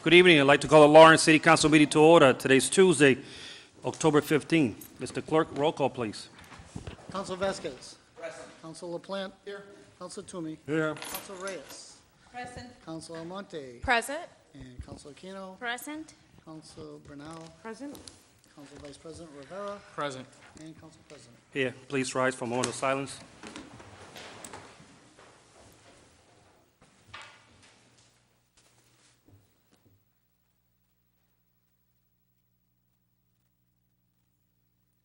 Good evening. I'd like to call the Lawrence City Council meeting to order. Today's Tuesday, October 15. Mr. Clerk, roll call, please. Council Vasquez. Present. Council LaPlante. Here. Council Toomey. Here. Council Reyes. Present. Council Almonte. Present. And Council Aquino. Present. Council Bernal. Present. Council Vice President Rivera. Present. And Council President. Here. Please rise for a moment of silence.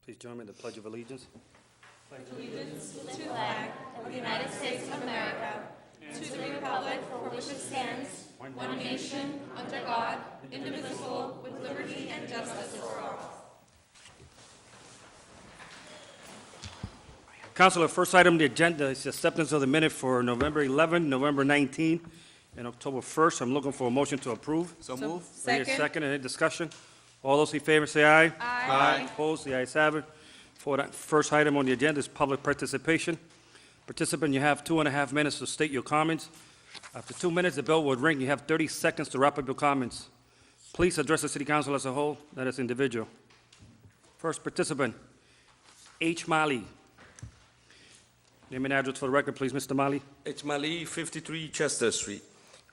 Please join me in the Pledge of Allegiance. Councilor, first item on the agenda is the acceptance of the minute for November 11, November 19, and October 1st. I'm looking for a motion to approve. So move. Second. Any discussion? All those in favor say aye. Aye. Opposed? The ayes have it. For that first item on the agenda is public participation. Participant, you have 2.5 minutes to state your comments. After 2 minutes, the bell will ring. You have 30 seconds to wrap up your comments. Please address the city council as a whole, not as individual. First participant, H. Mali. Name and address for the record, please, Mr. Mali. H. Mali, 53 Chester Street.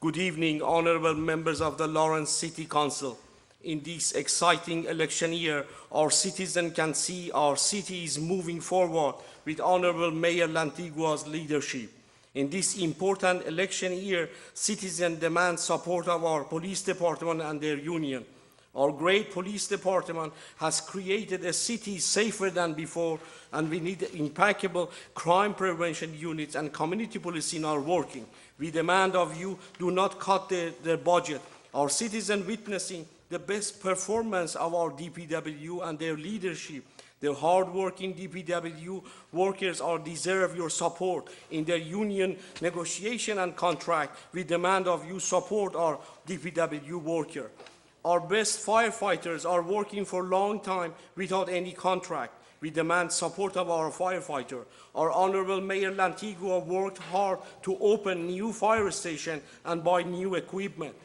Good evening, honorable members of the Lawrence City Council. In this exciting election year, our citizens can see our city is moving forward with Honorable Mayor Lantigua's leadership. In this important election year, citizens demand support of our police department and their union. Our great police department has created a city safer than before, and we need impeccable crime prevention units and community policing are working. We demand of you, do not cut their budget. Our citizens witnessing the best performance of our DPW and their leadership. The hard-working DPW workers deserve your support in their union negotiation and contract. We demand of you support our DPW worker. Our best firefighters are working for a long time without any contract. We demand support of our firefighter. Our Honorable Mayor Lantigua worked hard to open new fire stations and buy new equipment.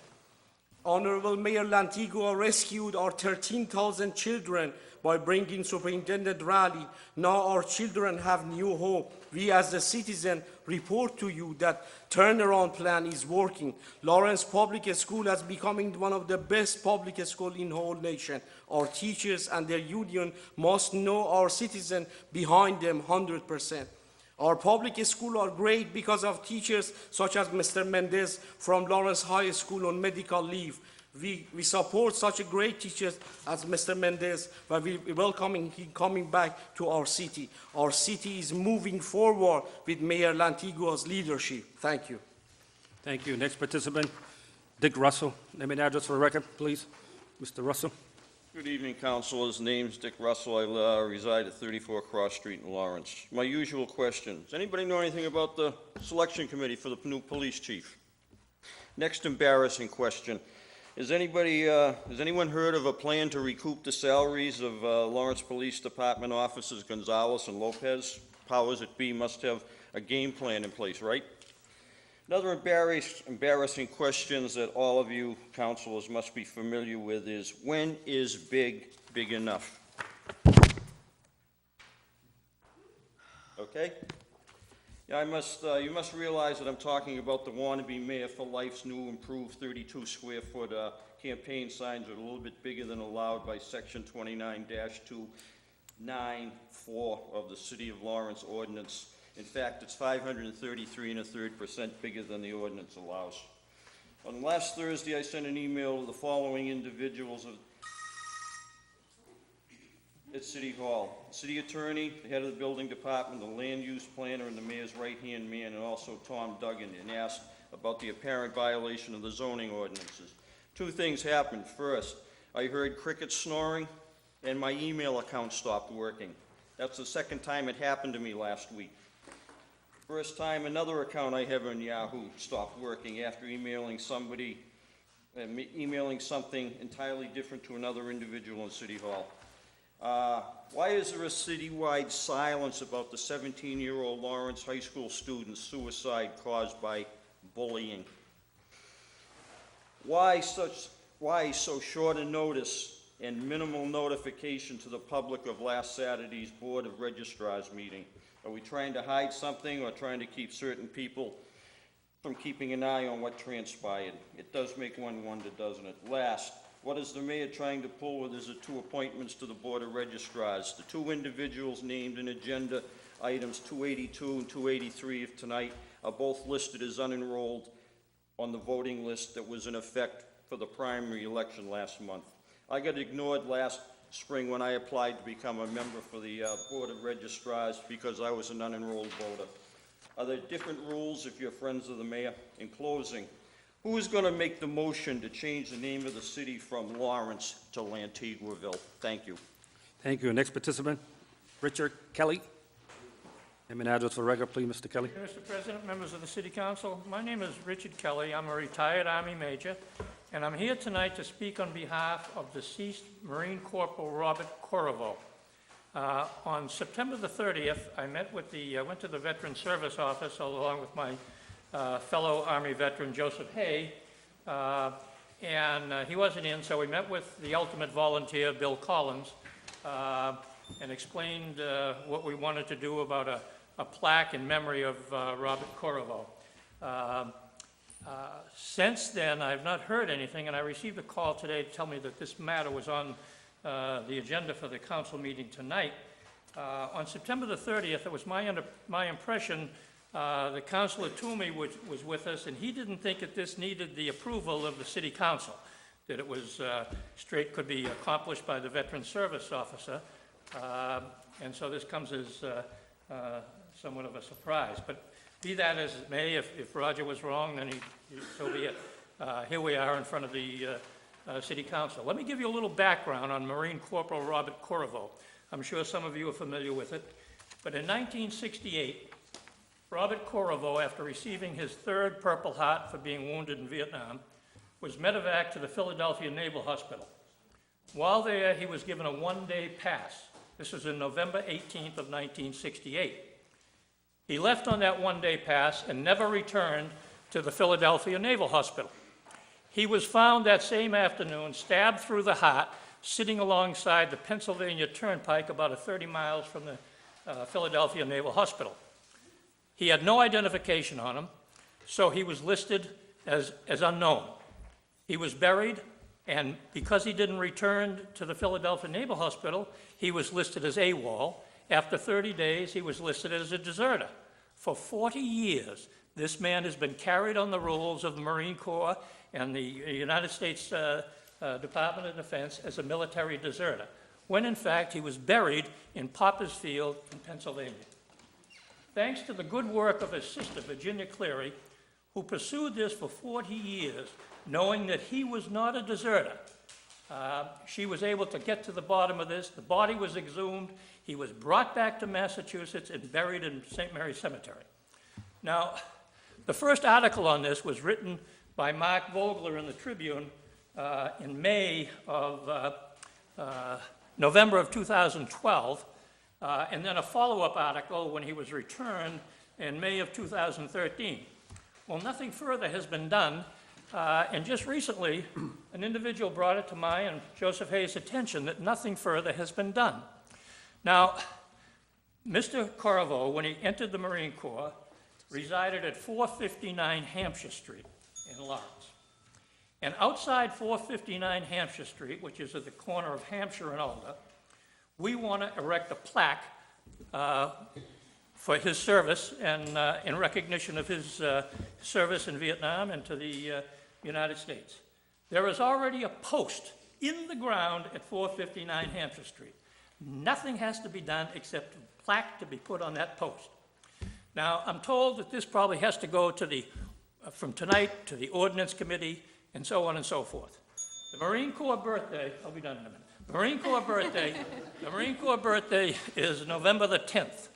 Honorable Mayor Lantigua rescued our 13,000 children by bringing Superintendent Raleigh. Now our children have new hope. We as a citizen report to you that turnaround plan is working. Lawrence Public School is becoming one of the best public schools in the whole nation. Our teachers and their union must know our citizens behind them 100%. Our public schools are great because of teachers such as Mr. Mendez from Lawrence High School on medical leave. We support such a great teachers as Mr. Mendez, but we welcoming him coming back to our city. Our city is moving forward with Mayor Lantigua's leadership. Thank you. Thank you. Next participant, Dick Russell. Name and address for the record, please. Mr. Russell. Good evening, councilors. Name's Dick Russell. I reside at 34 Cross Street in Lawrence. My usual question. Does anybody know anything about the selection committee for the new police chief? Next embarrassing question. Has anyone heard of a plan to recoup the salaries of Lawrence Police Department officers Gonzalez and Lopez? Powers that be must have a game plan in place, right? Another embarrassing questions that all of you councilors must be familiar with is, when is big enough? Okay? Yeah, you must realize that I'm talking about the wannabe Mayor for Life's new improved 32 square foot campaign signs that are a little bit bigger than allowed by section 29-294 of the City of Lawrence ordinance. In fact, it's 533 1/3% bigger than the ordinance allows. On last Thursday, I sent an email to the following individuals at City Hall: City Attorney, the head of the building department, the land use planner, and the mayor's right-hand man, and also Tom Duggan, and asked about the apparent violation of the zoning ordinances. Two things happened. First, I heard crickets snoring, and my email account stopped working. That's the second time it happened to me last week. First time another account I have on Yahoo stopped working after emailing something entirely different to another individual in City Hall. Why is there a citywide silence about the 17-year-old Lawrence High School student's suicide caused by bullying? Why such Why so short a notice and minimal notification to the public of last Saturday's Board of Registrars meeting? Are we trying to hide something or trying to keep certain people from keeping an eye on what transpired? It does make one wonder, doesn't it? Last, what is the mayor trying to pull with his two appointments to the Board of Registrars? The two individuals named in agenda items 282 and 283 of tonight are both listed as unenrolled on the voting list that was in effect for the primary election last month. I got ignored last spring when I applied to become a member for the Board of Registrars because I was an unenrolled voter. Are there different rules if you're friends of the mayor? In closing, who is going to make the motion to change the name of the city from Lawrence to Lantigua-ville? Thank you. Thank you. Next participant, Richard Kelly. Name and address for the record, please, Mr. Kelly. Mr. President, members of the City Council, my name is Richard Kelly. I'm a retired Army Major, and I'm here tonight to speak on behalf of deceased Marine Corporal Robert Corriveau. On September the 30th, I went to the Veteran Service Office along with my fellow Army veteran Joseph Hay, and he wasn't in, so we met with the ultimate volunteer, Bill Collins, and explained what we wanted to do about a plaque in memory of Robert Corriveau. Since then, I've not heard anything, and I received a call today to tell me that this matter was on the agenda for the council meeting tonight. On September the 30th, it was my impression that Councilor Toomey was with us, and he didn't think that this needed the approval of the City Council, that it was could be accomplished by the Veteran Service Officer, and so this comes as somewhat of a surprise. But be that as it may, if Roger was wrong, then so be it. Here we are in front of the City Council. Let me give you a little background on Marine Corporal Robert Corriveau. I'm sure some of you are familiar with it. But in 1968, Robert Corriveau, after receiving his third Purple Heart for being wounded in Vietnam, was medevaced to the Philadelphia Naval Hospital. While there, he was given a one-day pass. This was in November 18th of 1968. He left on that one-day pass and never returned to the Philadelphia Naval Hospital. He was found that same afternoon, stabbed through the heart, sitting alongside the Pennsylvania Turnpike about 30 miles from the Philadelphia Naval Hospital. He had no identification on him, so he was listed as unknown. He was buried, and because he didn't return to the Philadelphia Naval Hospital, he was listed as AWOL. After 30 days, he was listed as a deserter. For 40 years, this man has been carried on the rolls of the Marine Corps and the United States Department of Defense as a military deserter, when in fact he was buried in Popper's Field in Pennsylvania. Thanks to the good work of his sister, Virginia Cleary, who pursued this for 40 years, knowing that he was not a deserter, she was able to get to the bottom of this. The body was exhumed. He was brought back to Massachusetts and buried in St. Mary's Cemetery. Now, the first article on this was written by Mark Vogler in the Tribune in November of 2012, and then a follow-up article when he was returned in May of 2013. Well, nothing further has been done, and just recently, an individual brought it to my and Joseph Hayes' attention that nothing further has been done. Now, Mr. Corriveau, when he entered the Marine Corps, resided at 459 Hampshire Street in Lawrence. And outside 459 Hampshire Street, which is at the corner of Hampshire and Alder, we want to erect a plaque for his service and in recognition of his service in Vietnam and to the United States. There is already a post in the ground at 459 Hampshire Street. Nothing has to be done except a plaque to be put on that post. Now, I'm told that this probably has to go to from tonight to the Ordinance Committee and so on and so forth. The Marine Corps birthday, I'll be done in a minute. The Marine Corps birthday is November the 10th.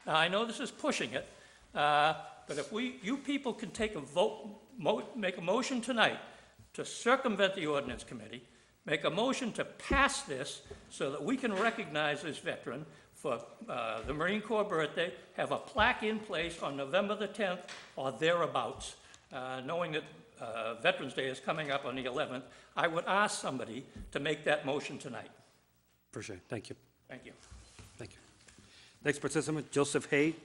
Now, I know this is pushing it, but if you people can take a vote, make a motion tonight to circumvent the Ordinance Committee, make a motion to pass this so that we can recognize this veteran for the Marine Corps birthday, have a plaque in place on November the 10th or thereabouts, knowing that Veterans Day is coming up on the 11th, I would ask somebody to make that motion tonight. Appreciate it. Thank you. Thank you. Thank you. Next participant, Joseph Hay.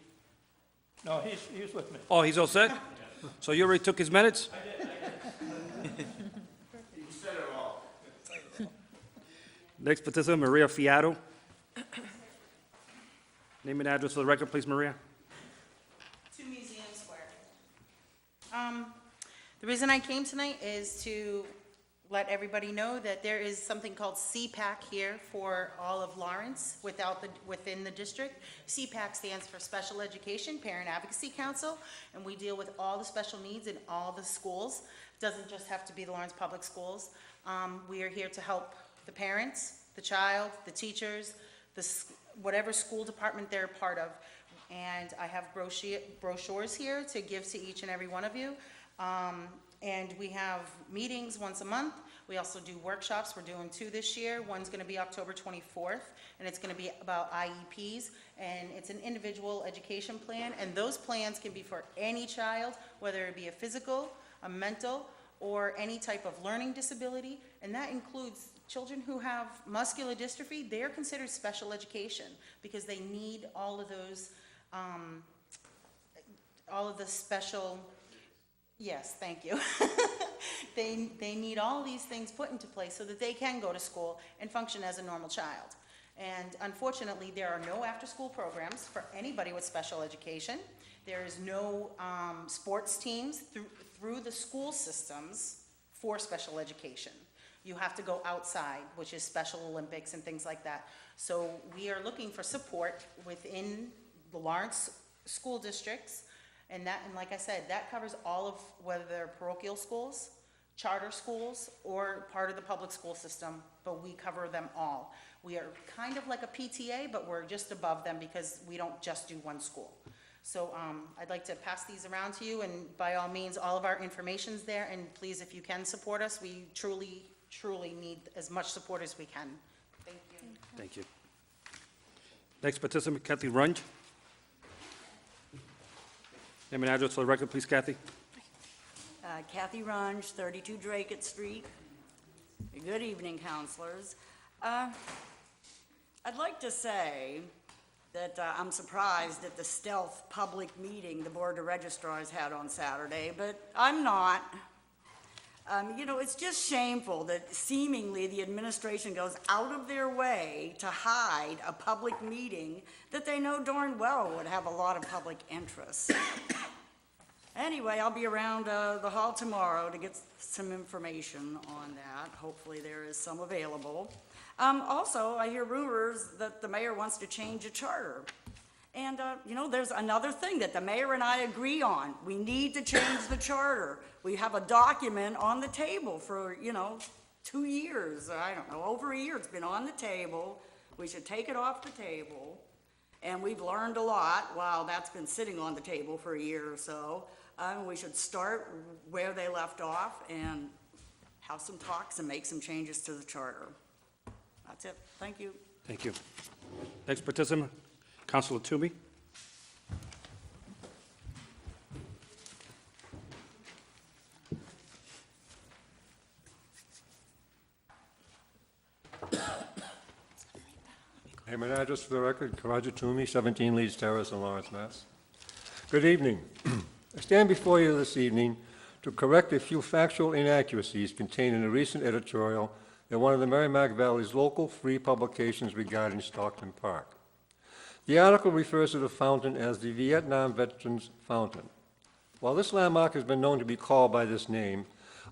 No, he's with me. Oh, he's all set? So you already took his minutes? Next participant, Maria Fiato. Name and address for the record, please, Maria. 2 Museum Square. The reason I came tonight is to let everybody know that there is something called CPAC here for all of Lawrence within the district. CPAC stands for Special Education Parent Advocacy Council, and we deal with all the special needs in all the schools. Doesn't just have to be the Lawrence Public Schools. We are here to help the parents, the child, the teachers, whatever school department they're a part of. And I have brochures here to give to each and every one of you. And we have meetings once a month. We also do workshops. We're doing 2 this year. One's going to be October 24th, and it's going to be about IEPs, and it's an individual education plan. And those plans can be for any child, whether it be a physical, a mental, or any type of learning disability. And that includes children who have muscular dystrophy. They are considered special education because they need all of those, all of the special. Yes, thank you. They need all these things put into place so that they can go to school and function as a normal child. And unfortunately, there are no after-school programs for anybody with special education. There is no sports teams through the school systems for special education. You have to go outside, which is Special Olympics and things like that. So we are looking for support within the Lawrence school districts. And like I said, that covers all of, whether they're parochial schools, charter schools, or part of the public school system, but we cover them all. We are kind of like a PTA, but we're just above them because we don't just do one school. So I'd like to pass these around to you, and by all means, all of our information's there, and please, if you can support us, we truly, truly need as much support as we can. Thank you. Thank you. Next participant, Kathy Runge. Name and address for the record, please, Kathy. Kathy Runge, 32 Draycott Street. Good evening, counselors. I'd like to say that I'm surprised at the stealth public meeting the Board of Registrars had on Saturday, but I'm not. You know, it's just shameful that seemingly the administration goes out of their way to hide a public meeting that they know darn well would have a lot of public interest. Anyway, I'll be around the hall tomorrow to get some information on that. Hopefully there is some available. Also, I hear rumors that the mayor wants to change the charter. And, you know, there's another thing that the mayor and I agree on. We need to change the charter. We have a document on the table for, 2 years. I don't know, over a year. It's been on the table. We should take it off the table. And we've learned a lot while that's been sitting on the table for a year or so. We should start where they left off and have some talks and make some changes to the charter. That's it. Thank you. Thank you. Next participant, Councilor Toomey. Name and address for the record, Karaja Toomey, 17 Leeds Terrace in Lawrence, Mass. Good evening. I stand before you this evening to correct a few factual inaccuracies contained in a recent editorial in one of the Merrimack Valley's local free publications regarding Stockton Park. The article refers to the fountain as the Vietnam Veterans Fountain. While this landmark has been known to be called by this name,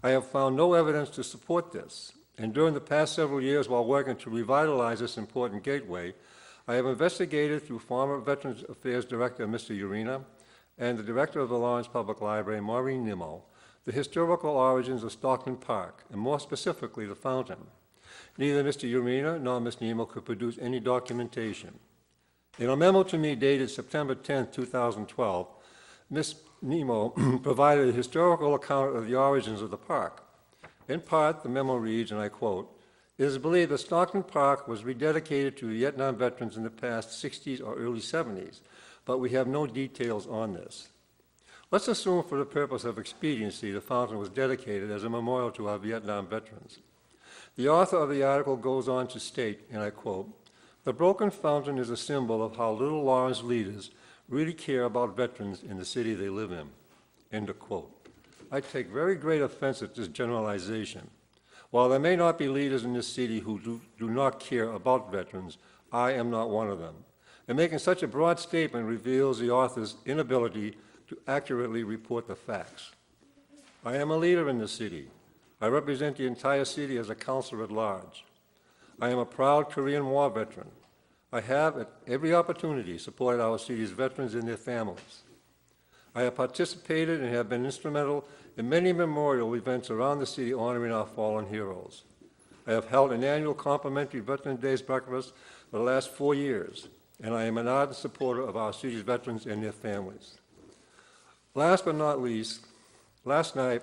I have found no evidence to support this. And during the past several years, while working to revitalize this important gateway, I have investigated through former Veterans Affairs Director, Mr. Urena, and the Director of the Lawrence Public Library, Maureen Nimmo, the historical origins of Stockton Park, and more specifically, the fountain. Neither Mr. Urena nor Ms. Nimmo could produce any documentation. In a memo to me dated September 10, 2012, Ms. Nimmo provided a historical account of the origins of the park. In part, the memo reads, and I quote, "It is believed that Stockton Park was rededicated to Vietnam veterans in the past 60s or early 70s, but we have no details on this. Let's assume for the purpose of expediency the fountain was dedicated as a memorial to our Vietnam veterans. The author of the article goes on to state, and I quote, "The broken fountain is a symbol of how little Lawrence leaders really care about veterans in the city they live in." End of quote. I take very great offense at this generalization. While there may not be leaders in this city who do not care about veterans, I am not one of them. And making such a broad statement reveals the author's inability to accurately report the facts. I am a leader in the city. I represent the entire city as a councilor at large. I am a proud Korean War veteran. I have, at every opportunity, supported our city's veterans and their families. I have participated and have been instrumental in many memorial events around the city honoring our fallen heroes. I have held an annual complimentary Veterans Days breakfast for the last 4 years, and I am an ardent supporter of our city's veterans and their families. Last but not least, last night,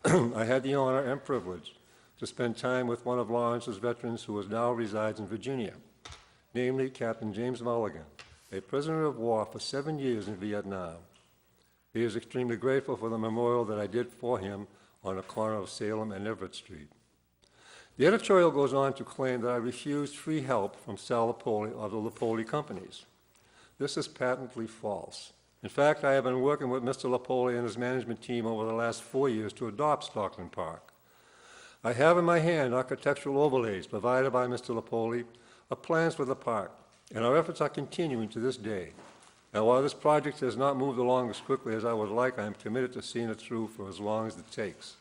I had the honor and privilege to spend time with one of Lawrence's veterans who now resides in Virginia, namely Captain James Mulligan, a prisoner of war for 7 years in Vietnam. He is extremely grateful for the memorial that I did for him on the corner of Salem and Everett Street. The editorial goes on to claim that I refused free help from Sal Lapoli or the Lapoli companies. This is patently false. In fact, I have been working with Mr. Lapoli and his management team over the last 4 years to adopt Stockton Park. I have in my hand architectural overlays provided by Mr. Lapoli of plans for the park, and our efforts are continuing to this day. And while this project has not moved along as quickly as I would like, I am committed to seeing it through for as long as it takes.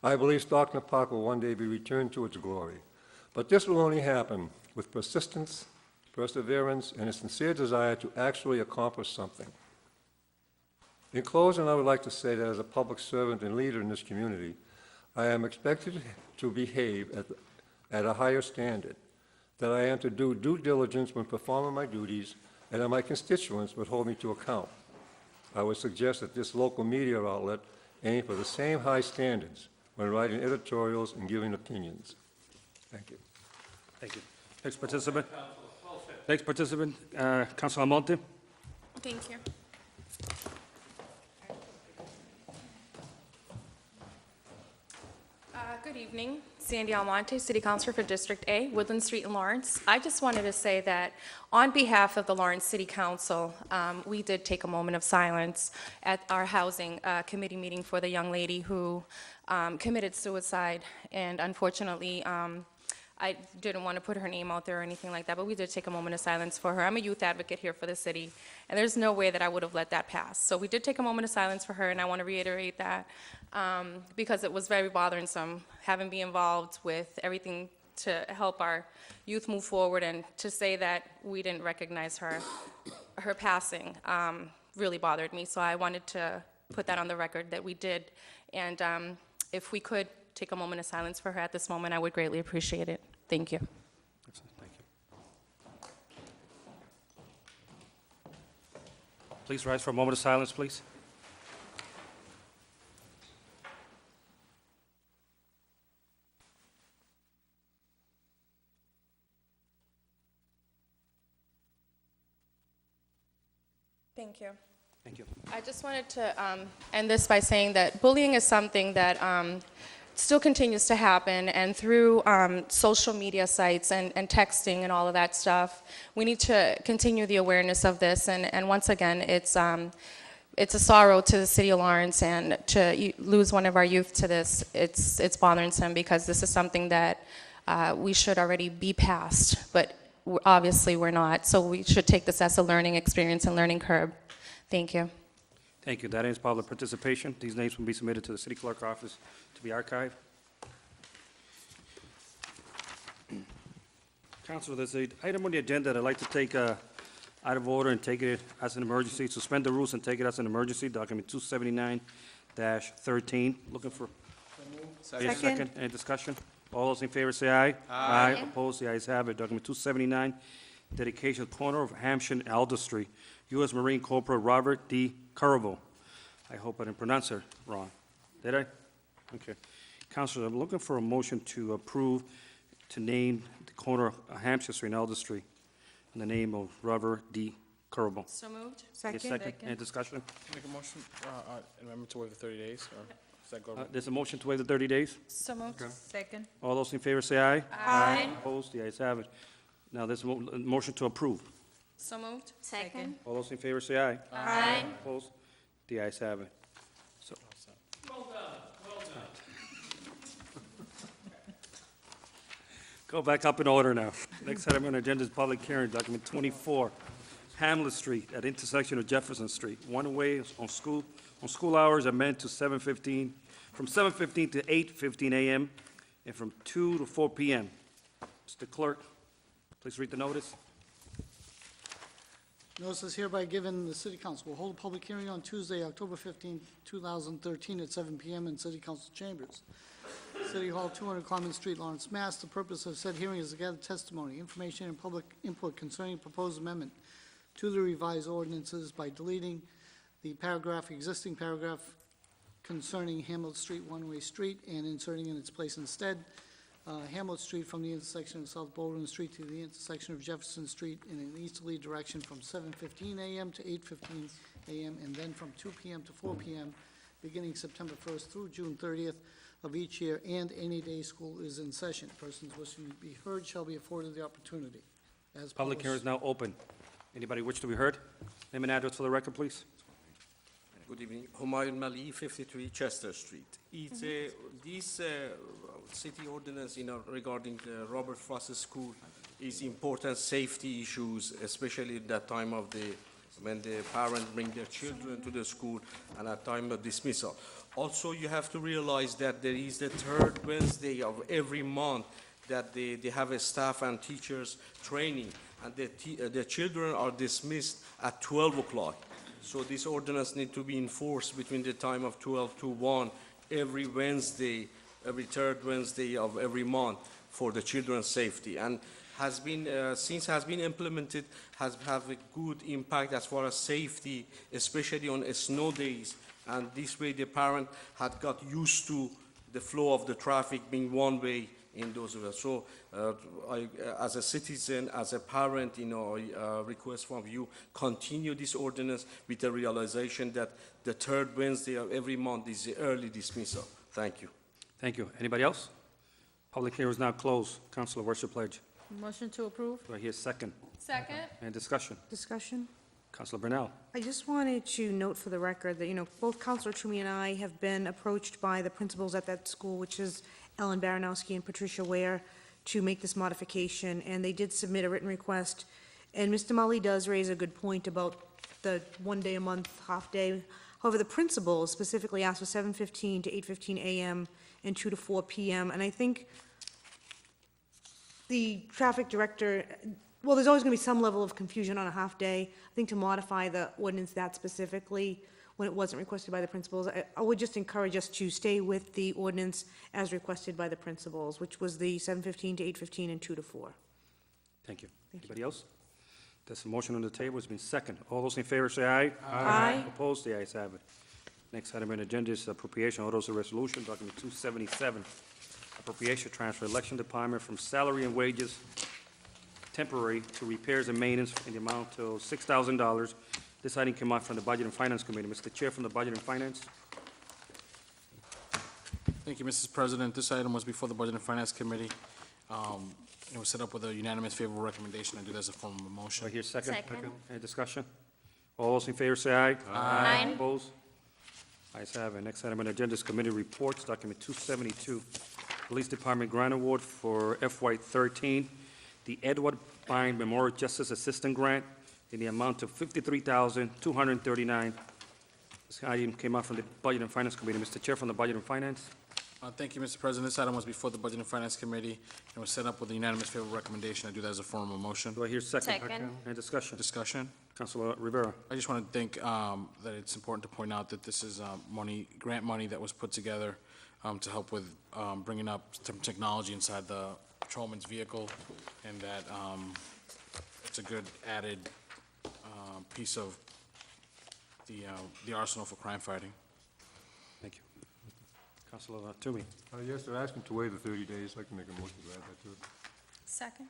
I believe Stockton Park will one day be returned to its glory, but this will only happen with persistence, perseverance, and a sincere desire to actually accomplish something. In closing, I would like to say that as a public servant and leader in this community, I am expected to behave at a higher standard, that I am to do due diligence when performing my duties, and that my constituents would hold me to account. I would suggest that this local media outlet aim for the same high standards when writing editorials and giving opinions. Thank you. Thank you. Next participant. Councilor Almonte. Thank you. Good evening. Sandy Almonte, City Councilor for District A, Woodland Street in Lawrence. I just wanted to say that on behalf of the Lawrence City Council, we did take a moment of silence at our housing committee meeting for the young lady who committed suicide, and unfortunately, I didn't want to put her name out there or anything like that, but we did take a moment of silence for her. I'm a youth advocate here for the city, and there's no way that I would have let that pass. So we did take a moment of silence for her, and I want to reiterate that because it was very bothersome having been involved with everything to help our youth move forward, and to say that we didn't recognize her passing really bothered me. So I wanted to put that on the record that we did, and if we could take a moment of silence for her at this moment, I would greatly appreciate it. Thank you. Thank you. Please rise for a moment of silence, please. Thank you. Thank you. I just wanted to end this by saying that bullying is something that still continues to happen, and through social media sites and texting and all of that stuff, we need to continue the awareness of this. And once again, it's a sorrow to the city of Lawrence, and to lose one of our youth to this, it's bothersome, because this is something that we should already be past, but obviously we're not. So we should take this as a learning experience and learning curve. Thank you. Thank you. That ends public participation. These names will be submitted to the city clerk office to be archived. Councilor, there's an item on the agenda that I'd like to take out of order and take it as an emergency. Suspend the rules and take it as an emergency. Document 279-13. Looking for... Second. Any discussion? All those in favor say aye. Aye. Opposed? The ayes have it. Document 279, dedication of corner of Hampshire and Alder Street. U.S. Marine Corporal Robert D. Curvo. I hope I didn't pronounce it wrong. Did I? Okay. Councilor, I'm looking for a motion to approve to name the corner of Hampshire Street and Alder Street in the name of Robert D. Curable. So moved. Second. Any discussion? Make a motion, amendment to waive the 30 days, or does that go? There's a motion to waive the 30 days. So moved. Second. All those in favor say aye. Aye. Opposed? The ayes have it. Now, there's a motion to approve. So moved. Second. All those in favor say aye. Aye. Opposed? The ayes have it. So, go back up in order now. Next item on the agenda is public hearing, document 24, Hamlet Street at intersection of Jefferson Street. One way on school hours are meant to 7:15, from 7:15 to 8:15 a.m., and from 2 to 4 p.m. Mr. Clerk, please read the notice. Notice is hereby given, the City Council will hold a public hearing on Tuesday, October 15, 2013, at 7 p.m. in City Council chambers. City Hall, 200 Common Street, Lawrence, Mass. The purpose of said hearing is to gather testimony, information, and public input concerning proposed amendment to the revised ordinances by deleting the existing paragraph concerning Hamlet Street, one-way street, and inserting in its place instead Hamlet Street from the intersection of South Baldwin Street to the intersection of Jefferson Street in an easterly direction from 7:15 a.m. to 8:15 a.m., and then from 2 p.m. to 4 p.m., beginning September 1st through June 30th of each year, and any day school is in session. Persons wishing to be heard shall be afforded the opportunity. As Public hearing is now open. Anybody wish to be heard? Name and address for the record, please. Good evening. Humayun Mali, 53 Chester Street. It's this city ordinance, regarding the Robert Frost School is important safety issues, especially at that time of when the parents bring their children to the school and at time of dismissal. Also, you have to realize that there is the third Wednesday of every month that they have a staff and teachers training, and the children are dismissed at 12 o'clock. So this ordinance need to be enforced between the time of 12 to 1 every Wednesday, every third Wednesday of every month for the children's safety. And has been, since has been implemented, have a good impact as far as safety, especially on snow days. And this way the parent had got used to the flow of the traffic being one way in those areas. So I, as a citizen, as a parent, I request from you, continue this ordinance with the realization that the third Wednesday of every month is the early dismissal. Thank you. Thank you. Anybody else? Public hearing is now closed. Councilor, what's your pledge? Motion to approve. Do I hear a second? Second. Any discussion? Discussion? Councilor Brunel. I just wanted to note for the record that, both Counselor Toomey and I have been approached by the principals at that school, which is Ellen Baranowski and Patricia Ware, to make this modification, and they did submit a written request. And Mr. Mully does raise a good point about the one day a month, half day. However, the principals specifically asked for 7:15 to 8:15 a.m. and 2 to 4 p.m. And I think the traffic director, well, there's always going to be some level of confusion on a half-day. I think to modify the ordinance that specifically, when it wasn't requested by the principals, I would just encourage us to stay with the ordinance as requested by the principals, which was the 7:15 to 8:15 and 2 to 4. Thank you. Anybody else? There's a motion on the table. It's been seconded. All those in favor say aye. Aye. Opposed? The ayes have it. Next item on the agenda is appropriation. Orders of resolution, document 277, appropriation transfer, election department from salary and wages temporary to repairs and maintenance in the amount of $6,000. This item came out from the Budget and Finance Committee. Mr. Chair from the Budget and Finance. Thank you, Mrs. President. This item was before the Budget and Finance Committee. It was set up with a unanimous favorable recommendation. I do that as a form of a Do I motion. hear second? Second. Any discussion? All those in favor say aye. Aye. Opposed? Ayes have it. Next item on the agenda is committee reports, document 272, Police Department Grant Award for FY13, the Edward Byrne Memorial Justice Assistant Grant in the amount of $53,239. This item came out from the Budget and Finance Committee. Mr. Chair from the Budget and Finance. Thank you, Mr. President. This item was before the Budget and Finance Committee. It was set up with a unanimous favorable recommendation. I do that as a form of a motion. Do I hear second? Second. Any discussion? Discussion. Councilor Rivera. I just want to think that it's important to point out that this is grant money that was put together to help with bringing up some technology inside the patrolman's vehicle, and that it's a good added piece of the arsenal for crime fighting. Thank you. Councilor Toomey. Yes, they're asking to waive the 30 days. I'd like to make a motion to add that to it. Second.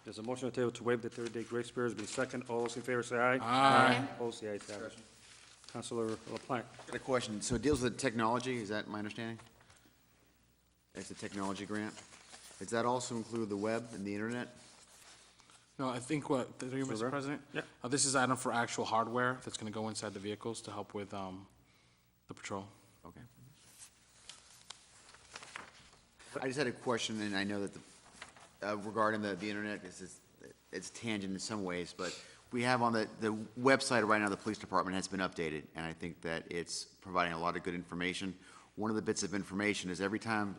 There's a motion on the table to waive the 30-day grace period. Has been second. All those in favor say aye. Aye. Opposed, the ayes have it. Councilor LaPlante. Got a question. So it deals with technology, is that my understanding? It's a technology grant? Does that also include the web and the internet? No, I think through you, Mr. Rivera? President? Yeah. This is item for actual hardware that's gonna go inside the vehicles to help with, the patrol. Okay. I just had a question, and I know that regarding the internet, it's tangent in some ways, but we have on the website right now, the police department has been updated, and I think that it's providing a lot of good information. One of the bits of information is every time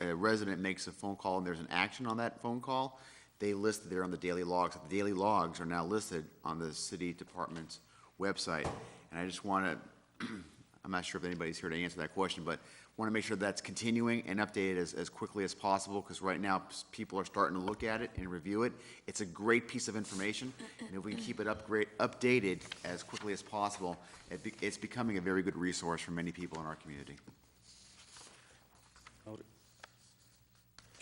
a resident makes a phone call and there's an action on that phone call, they list it there on the daily logs. The daily logs are now listed on the city department's website. And I just want to, I'm not sure if anybody's here to answer that question, but want to make sure that's continuing and updated as quickly as possible, because right now people are starting to look at it and review it. It's a great piece of information, and if we can keep it updated as quickly as possible, it's becoming a very good resource for many people in our community. Noted.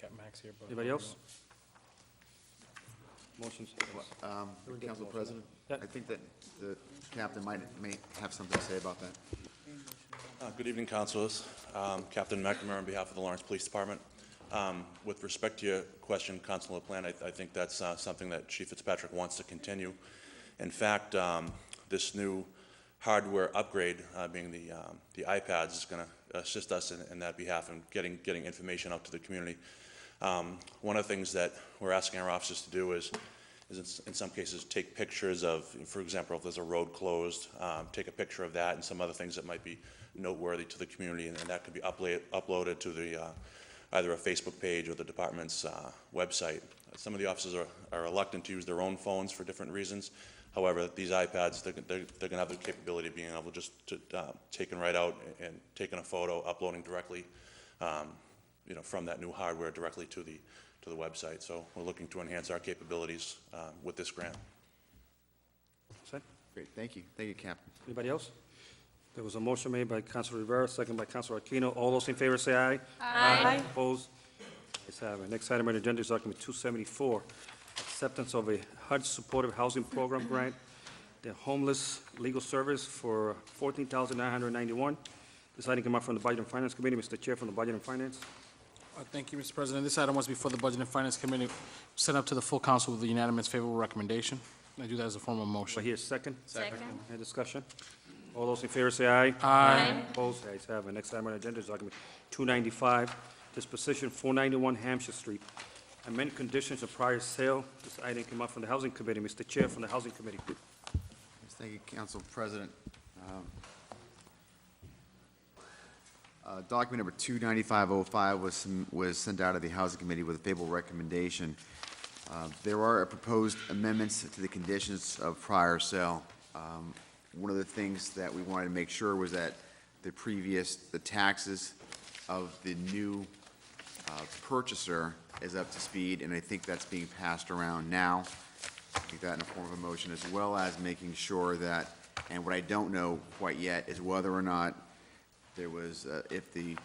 Got Max here, but. Anybody else? Motions? Council President, Yeah. I think that the captain may have something to say about that. Good evening, councilors. Captain McNamara on behalf of the Lawrence Police Department. With respect to your question, Councilor LaPlante, I think that's something that Chief Fitzpatrick wants to continue. In fact, this new hardware upgrade, being the iPads, is going to assist us in that behalf and getting information out to the community. One of the things that we're asking our officers to do is in some cases take pictures of, for example, if there's a road closed, take a picture of that and some other things that might be noteworthy to the community, and that could be uploaded to the either a Facebook page or the department's website. Some of the officers are reluctant to use their own phones for different reasons. However, these iPads, they're going to have the capability of being able just to taking right out and taking a photo, uploading directly, from that new hardware directly to the website. So we're looking to enhance our capabilities with this grant. Great, thank you. Thank you, Captain. Anybody else? There was a motion made by Councilor Rivera, second by Councilor Aquino. All those in favor say aye. Aye. Opposed? Ayes have it. Next item on the agenda is document 274, acceptance of a HUD Supportive Housing Program grant, the Homeless Legal Service for $14,991. This item came up from the Budget and Finance Committee. Mr. Chair, from the Budget and Finance. Thank you, Mr. President. This item was before the Budget and Finance Committee, sent up to the full council with a unanimous favorable recommendation. I do that as a form of Do I motion. hear a second? Second. Any discussion? All those in favor say aye. Aye. Opposed? Ayes have it. Next item on the agenda is document 295, disposition 491 Hampshire Street. Amend conditions of prior sale. This item came up from the Housing Committee. Mr. Chair, from the Housing Committee. Yes, thank you, Council President. Document number 29505 was sent out of the Housing Committee with a favorable recommendation. There are proposed amendments to the conditions of prior sale. One of the things that we wanted to make sure was that the taxes of the new purchaser is up to speed, and I think that's being passed around now. Take that in the form of a motion, as well as making sure that, and what I don't know quite yet is whether or not there was, if the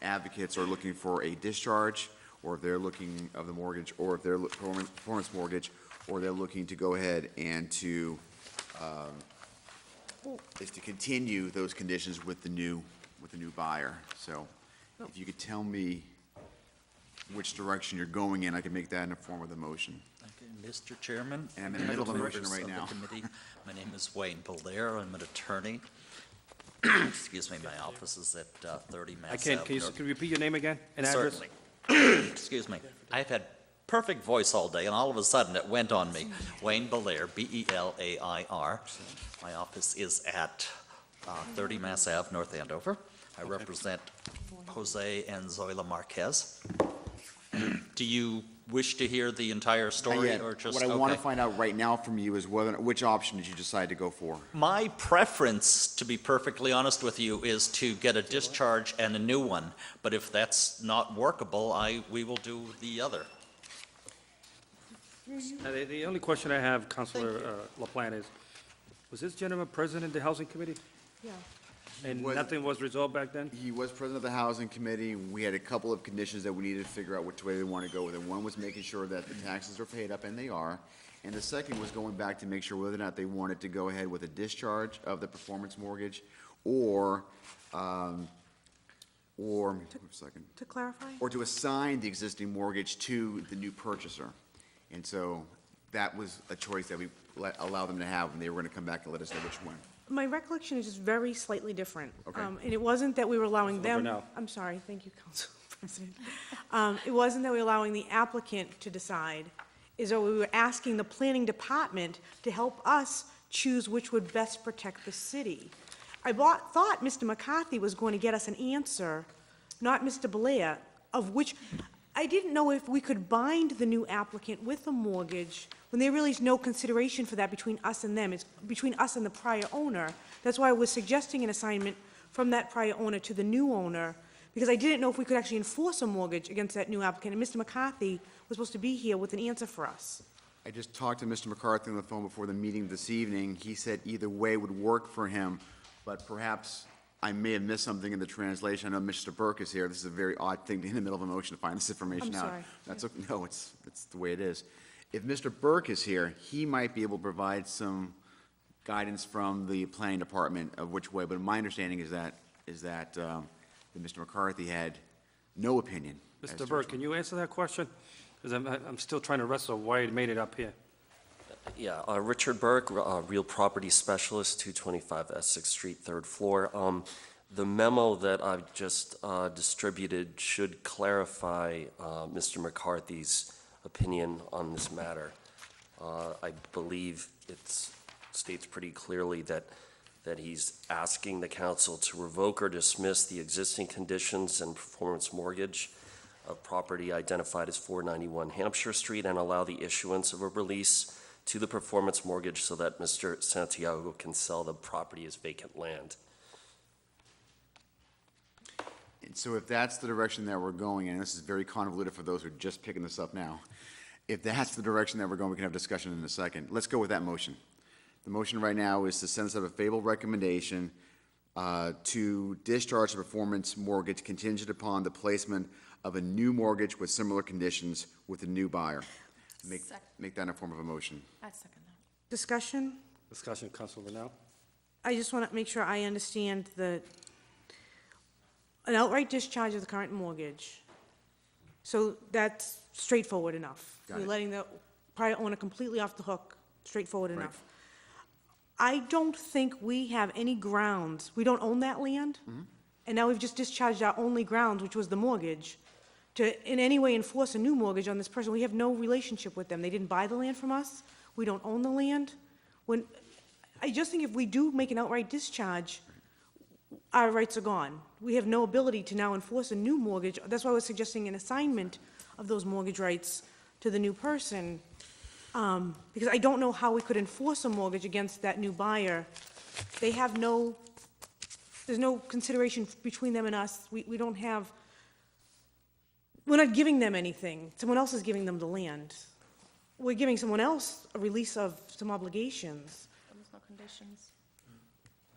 advocates are looking for a discharge, or if they're looking of the mortgage, or if they're performance mortgage, or they're looking to go ahead and to continue those conditions with the new buyer. So, if you could tell me which direction you're going in, I can make that in the form of the motion. Okay, Mr. Chairman. And I'm in the middle of a motion members right of the now. committee, my name is Wayne Belair. I'm an attorney. Excuse me, my office is at 30 Mass I can't, can you repeat your name again and address? Certainly. Excuse me. I've had perfect voice all day, and all of a sudden it went on me. Wayne Belair, B-E-L-A-I-R. My office is at 30 Mass Ave, North Andover. I represent Jose and Zoila Marquez. Do you wish to hear the entire Not story, yet. or just, What I want to okay. find out right now from you is which option did you decide to go for? My preference, to be perfectly honest with you, is to get a discharge and a new one. But if that's not workable, we will do the other. The only question I have, Councilor LaPlante, is, was this gentleman present in the Housing Committee? Yeah. And Was- nothing was resolved back then? He was president of the housing committee. We had a couple of conditions that we needed to figure out which way they want to go with it. One was making sure that the taxes are paid up, and they are. And the second was going back to make sure whether or not they wanted to go ahead with a discharge of the performance mortgage or, hold on a second, To clarify? or to assign the existing mortgage to the new purchaser. And so that was a choice that we allowed them to have, and they were going to come back and let us know which one. My recollection is just very slightly different. Okay. And it wasn't that we were allowing them. Brunel. I'm sorry, thank you, Council President. It wasn't that we were allowing the applicant to decide, is that we were asking the planning department to help us choose which would best protect the city. Thought Mr. McCarthy was going to get us an answer, not Mr. Belair, of which, I didn't know if we could bind the new applicant with a mortgage when there really is no consideration for that between us and them. It's between us and the prior owner. That's why I was suggesting an assignment from that prior owner to the new owner, because I didn't know if we could actually enforce a mortgage against that new applicant. And Mr. McCarthy was supposed to be here with an answer for us. I just talked to Mr. McCarthy on the phone before the meeting this evening. He said either way would work for him, but perhaps I may have missed something in the translation. I know Mr. Burke is here. This is a very odd thing in the middle of a motion to find this information I'm out. sorry. That's, no, it's the way it is. If Mr. Burke is here, he might be able to provide some guidance from the planning department of which way, but my understanding is that Mr. McCarthy had no opinion. as to Mr. Burke, which can you answer that question? Because I'm still trying to wrestle why it made it up here. Yeah, Richard Burke, Real Property Specialist, 225 Essex Street, third floor. The memo that I've just distributed should clarify Mr. McCarthy's opinion on this matter. I believe it states pretty clearly that he's asking the council to revoke or dismiss the existing conditions and performance mortgage of property identified as 491 Hampshire Street and allow the issuance of a release to the performance mortgage so that Mr. Santiago can sell the property as vacant land. And so if that's the direction that we're going, and this is very convoluted for those who are just picking this up now, if that's the direction that we're going, we can have discussion in a second. Let's go with that motion. The motion right now is to send us a favorable recommendation to discharge the performance mortgage contingent upon the placement of a new mortgage with similar conditions with a new buyer. Make that in a form of a motion. I second that. Discussion? Discussion, Council Brunel? I just want to make sure I understand an outright discharge of the current mortgage. So that's straightforward enough. Got We're it. letting the prior owner completely off the hook, straightforward Right. enough. I don't think we have any grounds, we don't own that land, and now we've just discharged our only grounds, which was the mortgage, to in any way enforce a new mortgage on this person. We have no relationship with them. They didn't buy the land from us. We don't own the land. I just think if we do make an outright discharge, our rights are gone. We have no ability to now enforce a new mortgage. That's why I was suggesting an assignment of those mortgage rights to the new person, because I don't know how we could enforce a mortgage against that new buyer. They have there's no consideration between them and us. We don't have, we're not giving them anything. Someone else is giving them the land. We're giving someone else a release of some obligations. There's no conditions.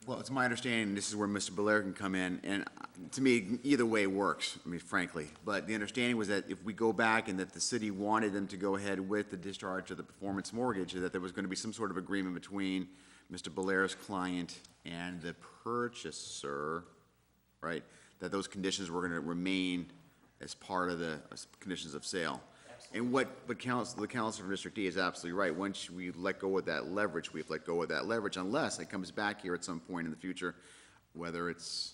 Well, it's my understanding, this is where Mr. Belair can come in, and to me, either way works, I mean, frankly. But the understanding was that if we go back and that the city wanted them to go ahead with the discharge of the performance mortgage, that there was going to be some sort of agreement between Mr. Belair's client and the purchaser, right? That those conditions were going to remain as part of the conditions of sale. And the council from District D is absolutely right. Once we let go of that leverage, we've let go of that leverage unless it comes back here at some point in the future, whether it's,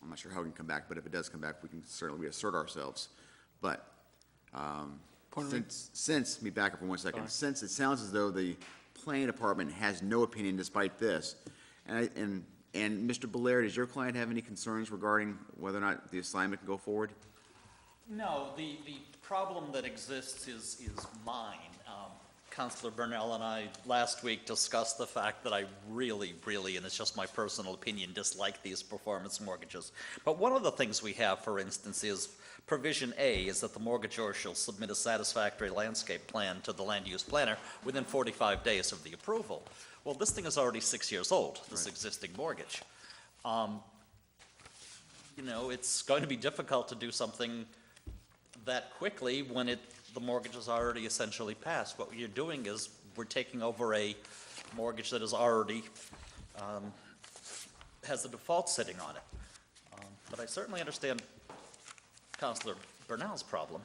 I'm not sure how it can come back, but if it does come back, we can certainly assert ourselves. But since, let me back up for 1 second. Since it sounds as though the planning department has no opinion despite this, and Mr. Belair, does your client have any concerns regarding whether or not the assignment can go forward? No, the problem that exists is mine. Councilor Burnell and I last week discussed the fact that I really, and it's just my personal opinion, dislike these performance mortgages. But one of the things we have, for instance, is provision A is that the mortgagor shall submit a satisfactory landscape plan to the land use planner within 45 days of the approval. Well, this thing is already 6 years old, this existing mortgage. You know, it's going to be difficult to do something that quickly when the mortgage is already essentially passed. What you're doing is we're taking over a mortgage that is already, has a default sitting on it. But I certainly understand Councilor Bernal's problem.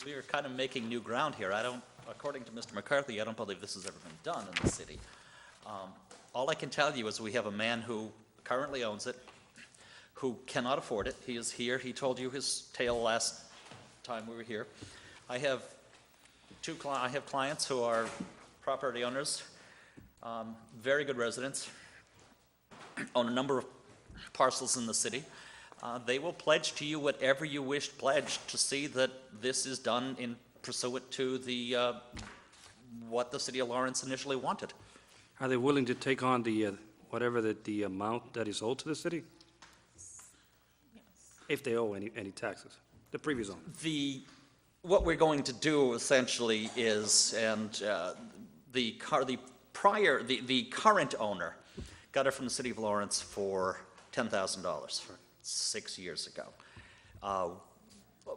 We are kind of making new ground here. According to Mr. McCarthy, I don't believe this has ever been done in the city. All I can tell you is we have a man who currently owns it, who cannot afford it. He is here. He told you his tale last time we were here. I have clients who are property owners, very good residents, own a number of parcels in the city. They will pledge to you whatever you wish pledged to see that this is done in pursuant to what the city of Lawrence initially wanted. Are they willing to take on whatever the amount that is owed to the city? If they owe any taxes, the previous owner. What we're going to do essentially is, and the current owner got it from the city of Lawrence for $10,000 6 years ago.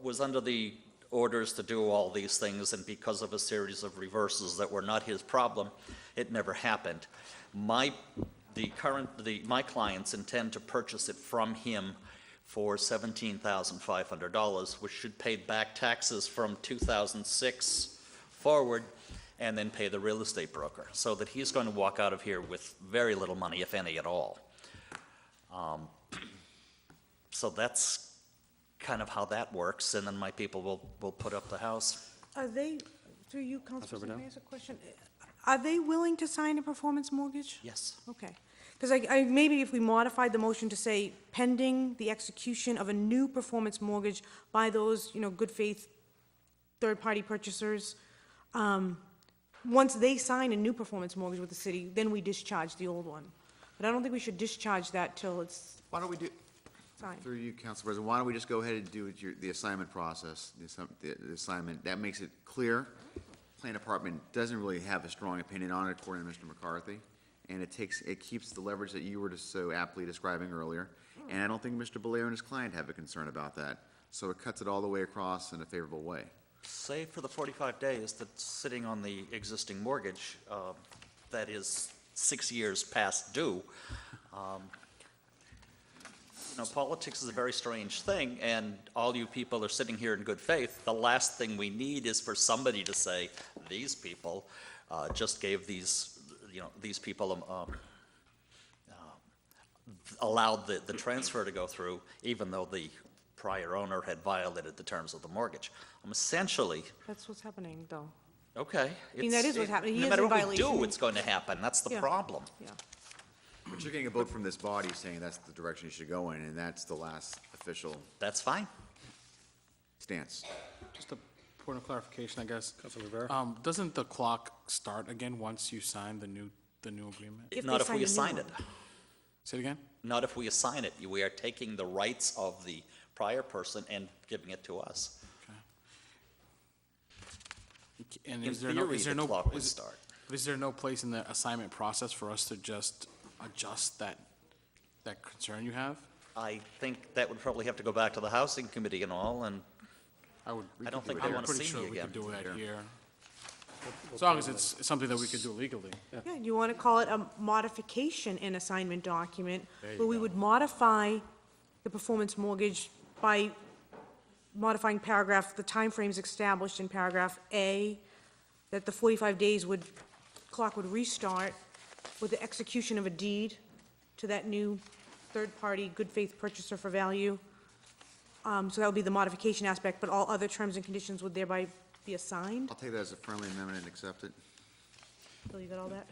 Was under the orders to do all these things, and because of a series of reversals that were not his problem, it never happened. My clients intend to purchase it from him for $17,500, which should pay back taxes from 2006 forward, and then pay the real estate broker, so that he's going to walk out of here with very little money, if any at all. So that's kind of how that works, and then my people will put up the house. Are they, through you, Councilor, can I ask a question? Are they willing to sign a performance mortgage? Yes. Okay. Because maybe if we modified the motion to say pending the execution of a new performance mortgage by those, good faith third-party purchasers, once they sign a new performance mortgage with the city, then we discharge the old one. But I don't think we should discharge that till it's Why don't we do, signed. through you, Council President, why don't we just go ahead and do the assignment process, the assignment, that makes it clear. Plan Department doesn't really have a strong opinion on it, according to Mr. McCarthy, and it keeps the leverage that you were just so aptly describing earlier, and I don't think Mr. Belair and his client have a concern about that, so it cuts it all the way across in a favorable way. Save for the 45 days that's sitting on the existing mortgage, that is 6 years past due. Politics is a very strange thing, and all you people are sitting here in good faith. The last thing we need is for somebody to say, these people just gave these people allowed the transfer to go through, even though the prior owner had violated the terms of the mortgage. Essentially, That's what's happening, though. okay. I mean, that is what's happening. He No is matter in what we violation. do, it's going to happen. That's the Yeah. problem. Yeah. But you're getting a vote from this body saying that's the direction you should go in, and that's the last official That's fine. stance. Just a point of clarification, I guess. Councilor Rivera? Doesn't the clock start again once you sign the new agreement? If Not they if we sign a new assign it. one. Say it again? Not if we assign it. We are taking the rights of the prior person and giving it to us. And In is there theory, the clock would is start. there no place in the assignment process for us to just adjust that concern you have? I think that would probably have to go back to the housing committee and all, and I don't think I'm they want to pretty see sure me we could again. do that here. As long as it's something that we could do legally. Yeah, you want to call it a modification in assignment document, There you where we go. would modify the performance mortgage by modifying the timeframes established in paragraph A, that the 45 days clock would restart with the execution of a deed to that new third-party good faith purchaser for value. So that would be the modification aspect, but all other terms and conditions would thereby be assigned. I'll take that as a friendly amendment and accept it. Bill, you got all that?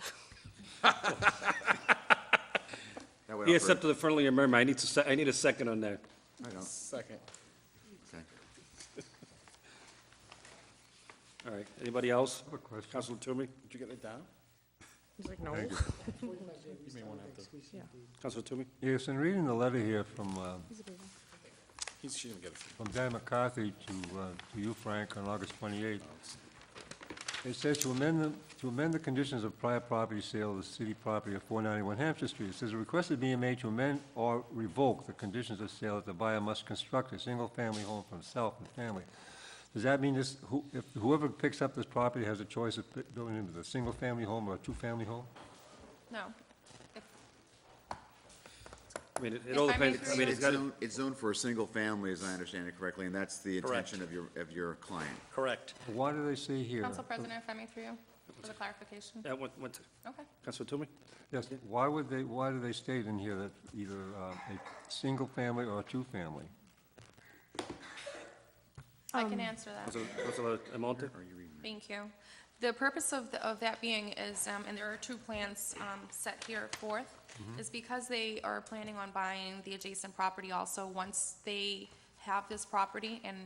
That way He I'll- accepted the friendly amendment. I need a second on that. I don't, Second. okay. All right, anybody else? have a question. Councilor Toomey? Did you get it down? He's like, no. You may want to have to, Councilor Toomey? Yes, in reading the letter here from she didn't get it. Dan McCarthy to you, Frank, on August 28th, It says to amend the conditions of prior property sale of the city property at 491 Hampshire Street. It says a request is being made to amend or revoke the conditions of sale that the buyer must construct a single-family home for himself and family. Does that mean this, if whoever picks up this property has a choice of building it as a single-family home or a two-family home? No. I mean, it If all I may depends, I mean, it's got, It's zoned for a single family, as I understand it correctly, and that's the Correct. intention of your client. Correct. Why do they say here? Council President, if I may through you, for the clarification. Okay. Councilor Toomey? Yes, why do they state in here that either a single-family or a two-family? I can answer that. Councilor Almonte? Thank you. The purpose of that being is, and there are two plans set here forth, is because they are planning on buying the adjacent property also. Once they have this property and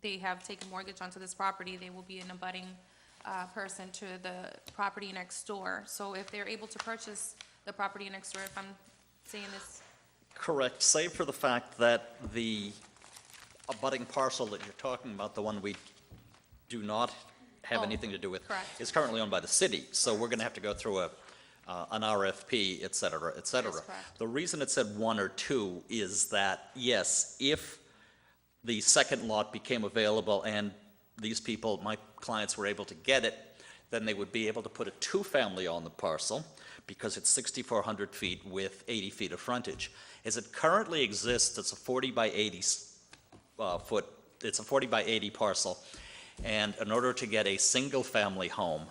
they have taken mortgage onto this property, they will be an abutting person to the property next door. So if they're able to purchase the property next door, if I'm saying this, Correct, save for the fact that the abutting parcel that you're talking about, the one we do not have Oh, anything to do with, correct. is currently owned by the city. So we're going to have to go through an RFP, et cetera, et cetera. That is correct. The reason it said one or two is that, yes, if the second lot became available and these people, my clients, were able to get it, then they would be able to put a two-family on the parcel because it's 6,400 feet with 80 feet of frontage. As it currently exists, it's a 40 by 80 foot, it's a 40 by 80 parcel. And in order to get a single-family home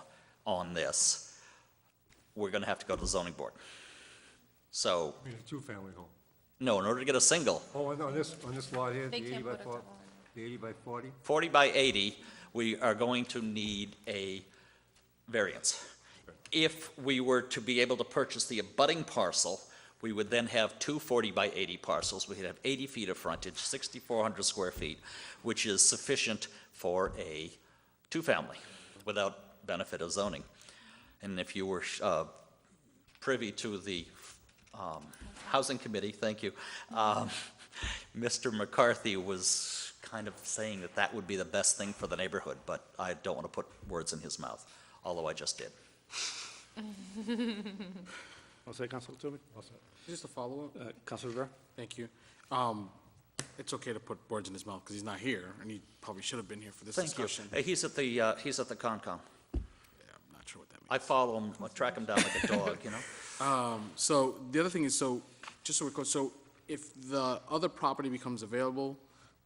on this, we're going to have to go to the zoning board. So, I mean, a two-family home. no, in order to get a single, Oh, on this lot here, the they 80 can't by put a 40? double in. The 80 by 40? 40 by 80, we are going to need a variance. If we were to be able to purchase the abutting parcel, we would then have two 40 by 80 parcels. We could have 80 feet of frontage, 6,400 square feet, which is sufficient for a two-family without benefit of zoning. And if you were privy to the Housing Committee, thank you, Mr. McCarthy was kind of saying that that would be the best thing for the neighborhood, but I don't want to put words in his mouth, although I just did. I'll say, Councilor Toomey? Just a follow-up? Councilor Rivera? Thank you. It's okay to put words in his mouth because he's not here, and he probably should have been here for this Thank you. discussion. He's at the Concom. Yeah, I'm not sure what that means. I follow him, I track him down like a dog, you know? So the other thing is, so, just so we're clear, so if the other property becomes available,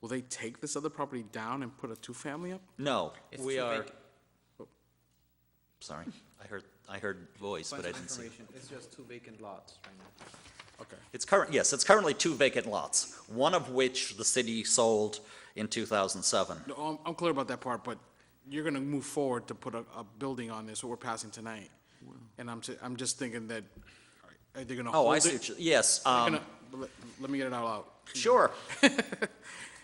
will they take this other property down and put a two-family up? No, It's we too are, vacant. sorry, I heard voice, but I didn't see. It's just two vacant lots right now. Okay. It's currently two vacant lots, one of which the city sold in 2007. No, I'm clear about that part, but you're gonna move forward to put a building on this, what we're passing tonight. And I'm just thinking that, are they gonna hold Oh, it? I see what you, yes, Let me get it out loud. sure.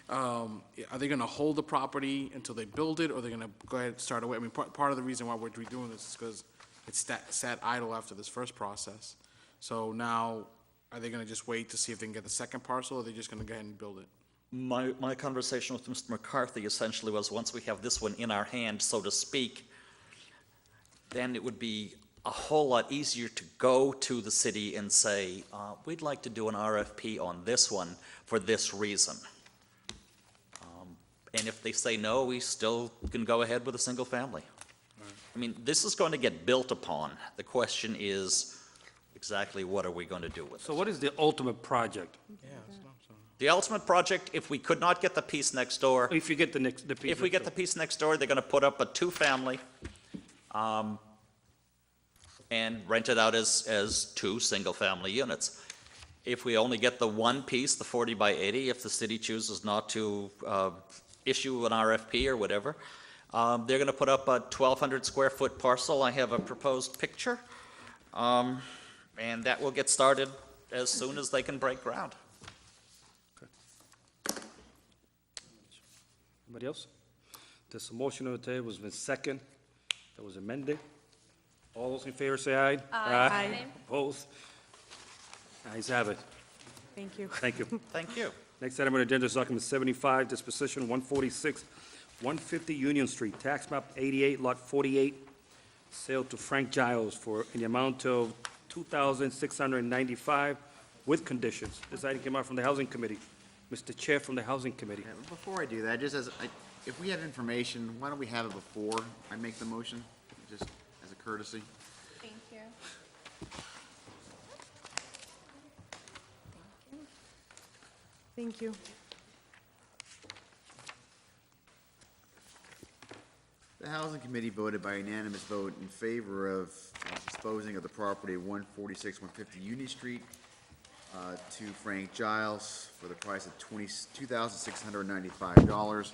Are they gonna hold the property until they build it, or are they gonna go ahead and start away? I mean, part of the reason why we're redoing this is because it's sat idle after this first process. So now, are they gonna just wait to see if they can get the second parcel, or are they just gonna go ahead and build it? My conversation with Mr. McCarthy essentially was, once we have this one in our hand, so to speak, then it would be a whole lot easier to go to the city and say, we'd like to do an RFP on this one for this reason. And if they say no, we still can go ahead with a single family. I mean, this is going to get built upon. The question is, exactly what are we going to do with it? So what is the ultimate project? The ultimate project, if we could not get the piece next door, If you get the piece. if we get the piece next door, they're gonna put up a two-family, and rent it out as two single-family units. If we only get the one piece, the 40 by 80, if the city chooses not to issue an RFP or whatever, they're gonna put up a 1,200 square foot parcel. I have a proposed picture, and that will get started as soon as they can break ground. Anybody else? There's a motion on the table, has been second, that was amended. All those in favor say aye. Aye. Opposed? Ayes have it. Thank you. Thank you. Thank you. Next item on the agenda is document 75, disposition 146 150 Union Street, tax map 88, lot 48, sale to Frank Giles for in the amount of $2,695 with conditions. This item came out from the Housing Committee. Mr. Chair from the Housing Committee. Yeah, before I do that, if we have information, why don't we have it before I make the motion, just as a courtesy? Thank you. Thank you. The Housing Committee voted by unanimous vote in favor of disposing of the property at 146, 150 Union Street to Frank Giles for the price of $2,695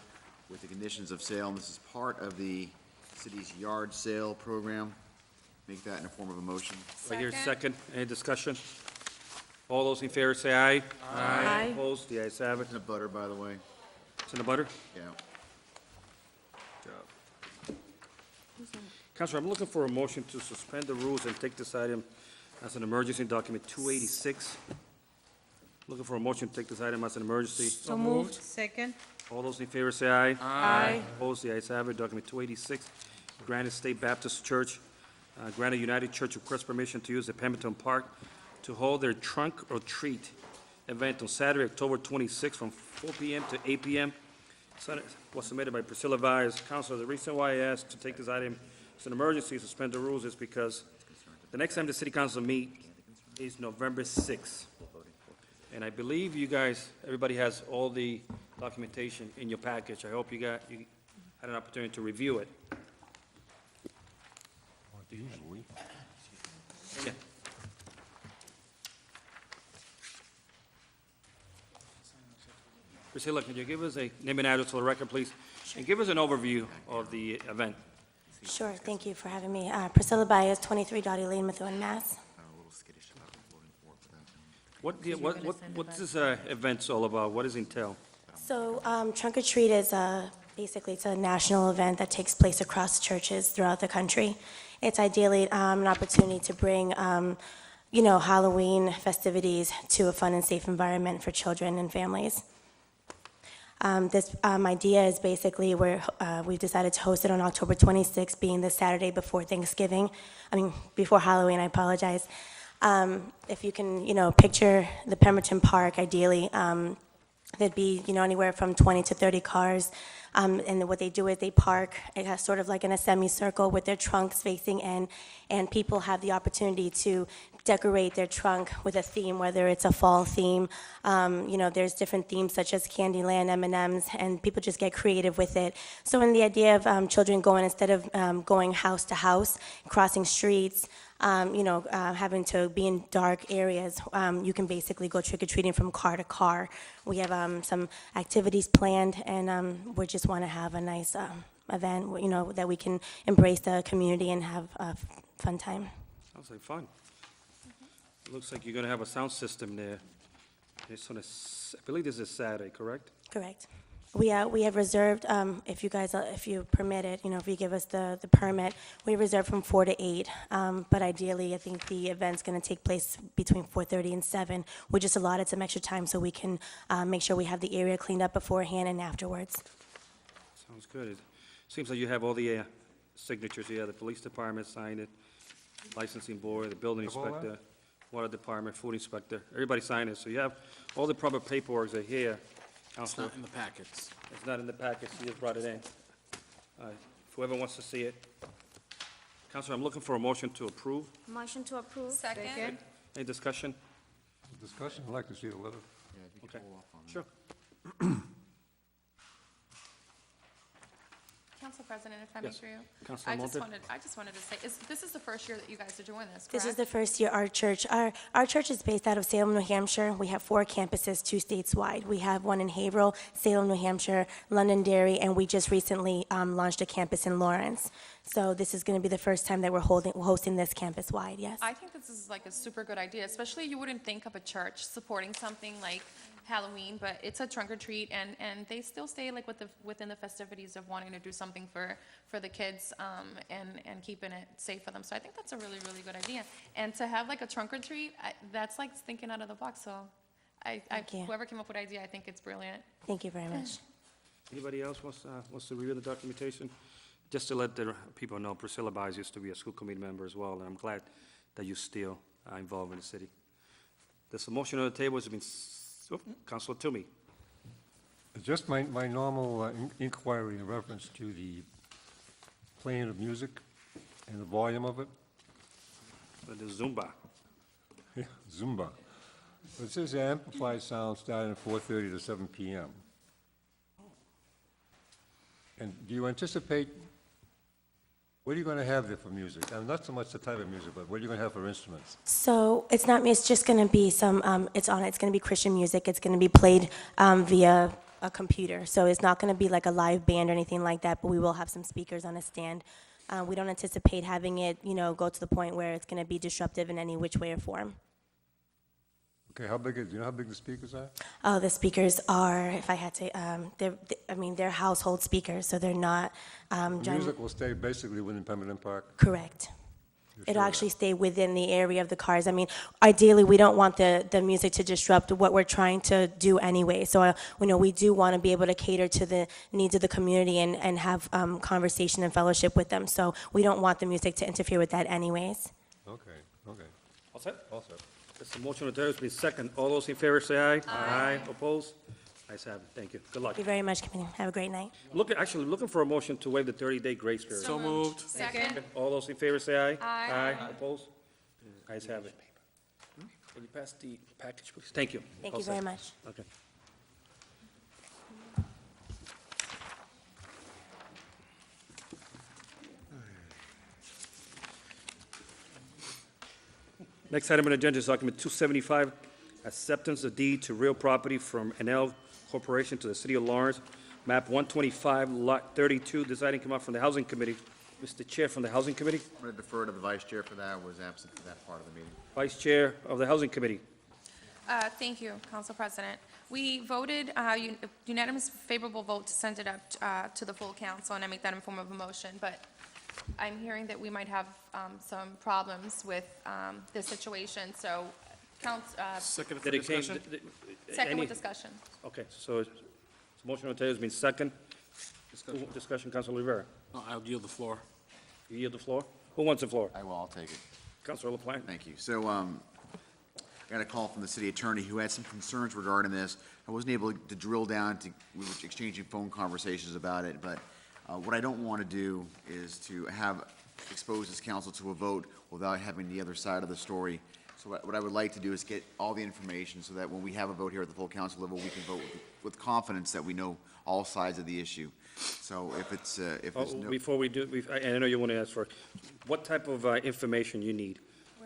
with the conditions of sale. And this is part of the city's yard sale program. Make that in the form of a motion. Do I hear a second? Any discussion? All those in favor say aye. Aye. Opposed? The ayes have it. It's in a butter, by the way. It's in the butter? Yeah. Counselor, I'm looking for a motion to suspend the rules and take this item as an emergency, document 286. Looking for a motion to take this item as an emergency. So moved. Second. All those in favor say aye. Aye. Opposed? The ayes have it. Document 286, Granite State Baptist Church, Granite United Church requests permission to use the Pemberton Park to hold their trunk or treat event on Saturday, October 26th, from 4 p.m. to 8 p.m. Was submitted by Priscilla Vyers. Counselor, the reason why I asked to take this item as an emergency, suspend the rules, is because the next time the city council meet is November 6th. And I believe you guys, everybody has all the documentation in your package. I hope you had an opportunity to review it. Usually. Yeah. Priscilla, can you give us a name and address for the record, please? And give us an overview of the event. Sure, thank you for having me. Priscilla Baez, 23 Dottie Lane, Methuen, Mass. What's this event all about? What does it entail? So Trunk or Treat is basically, it's a national event that takes place across churches throughout the country. It's ideally an opportunity to bring, Halloween festivities to a fun and safe environment for children and families. This idea is basically we've decided to host it on October 26th, being the Saturday before before Halloween, I apologize. If you can, picture the Pemberton Park, ideally, there'd be, anywhere from 20 to 30 cars. And what they do is they park sort of like in a semicircle with their trunks facing in, and people have the opportunity to decorate their trunk with a theme, whether it's a fall theme. There's different themes such as Candyland, M&Ms, and people just get creative with it. So in the idea of children going, instead of going house to house, crossing streets, having to be in dark areas, you can basically go trick-or-treating from car to car. We have some activities planned, and we just want to have a nice event, that we can embrace the community and have a fun time. Sounds like fun. It looks like you're going to have a sound system there. It's on I believe this is Saturday, correct? Correct. We have reserved, if you permit it, if you give us the permit, we reserve from 4 to 8. But ideally, I think the event's going to take place between 4:30 and 7. We just allotted some extra time so we can make sure we have the area cleaned up beforehand and afterwards. Sounds good. It seems like you have all the signatures here. The police department signed it, licensing board, the building Have all that? inspector, water department, food inspector. Everybody signed it. So you have all the proper paperwork are here. It's Counselor, not in the packets. it's not in the package. You just brought it in. Whoever wants to see it. Counselor, I'm looking for a motion to approve. Motion to approve. Second. Any discussion? Discussion, I'd like to see the letter. Okay. Sure. Council President, if I may Yes. through you. Councilor Monte? I just wanted to say, this is the first year that you guys are doing this, correct? This is the first year our church is based out of Salem, New Hampshire. We have 4 campuses, 2 stateswide. We have one in Haverhill, Salem, New Hampshire, Londonderry, and we just recently launched a campus in Lawrence. So this is going to be the first time that we're hosting this campus-wide, yes. I think this is like a super good idea, especially you wouldn't think of a church supporting something like Halloween, but it's a trunk or treat, and they still stay like within the festivities of wanting to do something for the kids, and keeping it safe for them. So I think that's a really, really good idea. And to have like a trunk or treat, that's like thinking out of the box. So Thank you. whoever came up with the idea, I think it's brilliant. Thank you very much. Anybody else wants to review the documentation? Just to let the people know, Priscilla Biles used to be a school committee member as well, and I'm glad that you're still involved in the city. There's a motion on the table, has been, Councilor Toomey. Just my normal inquiry in reference to the playing of music and the volume of it. The Zumba. Yeah, Zumba. It says amplified sound starting at 4:30 to 7 p.m. And do you anticipate, what are you going to have there for music? Not so much the type of music, but what are you going to have for instruments? So it's not me, it's just going to be some, it's going to be Christian music. It's going to be played via a computer. So it's not going to be like a live band or anything like that, but we will have some speakers on a stand. We don't anticipate having it, go to the point where it's going to be disruptive in any which way or form. Okay, do you know how big the speakers are? Oh, the speakers are, if I had to, they're household speakers, so they're not, The music will stay basically within Pemberton Park? correct. You're It'll sure of actually stay within the area of the cars. Ideally, we don't want the music to disrupt what we're trying to do anyway. So, we do want to be able to cater to the needs of the community and have conversation and fellowship with them. So we don't want the music to interfere with that anyways. Okay, okay. All set? All set. There's a motion on the table, has been second. All those in favor say aye. Aye. Opposed? Ayes have it. Thank you. Good luck. Thank you very much, committee. Have a great night. Looking for a motion to waive the 30-day grace period. So moved. Second. All those in favor say aye. Aye. Opposed? Ayes have it. Will you pass the package, please? Thank you. Thank All you very set. much. Okay. Next item on the agenda is document 275, acceptance of deed to real property from NL Corporation to the City of Lawrence, map 125, lot 32. This item came up from the Housing Committee. Mr. Chair from the Housing Committee. I'm going to defer to the vice chair for that, was absent for that part of the meeting. Vice Chair of the Housing Committee. Thank you, Council President. We voted unanimous favorable vote to send it up to the full council, and I make that in form of a motion, but I'm hearing that we might have some problems with this situation, so Second for Did it came- discussion? second any- with discussion. Okay, so it's motion on the table has been second. Discussion, Councilor Rivera. No, I'll yield the floor. You yield the floor? Who wants the floor? I will, I'll take it. Councilor LaPlante. Thank you. So, I got a call from the city attorney who had some concerns regarding this. I wasn't able to drill down we were exchanging phone conversations about it, but what I don't want to do is to expose this council to a vote without having the other side of the story. So what I would like to do is get all the information so that when we have a vote here at the full council level, we can vote with confidence that we know all sides of the issue. So if there's no. Before we do, I know you want to ask for, what type of information you need?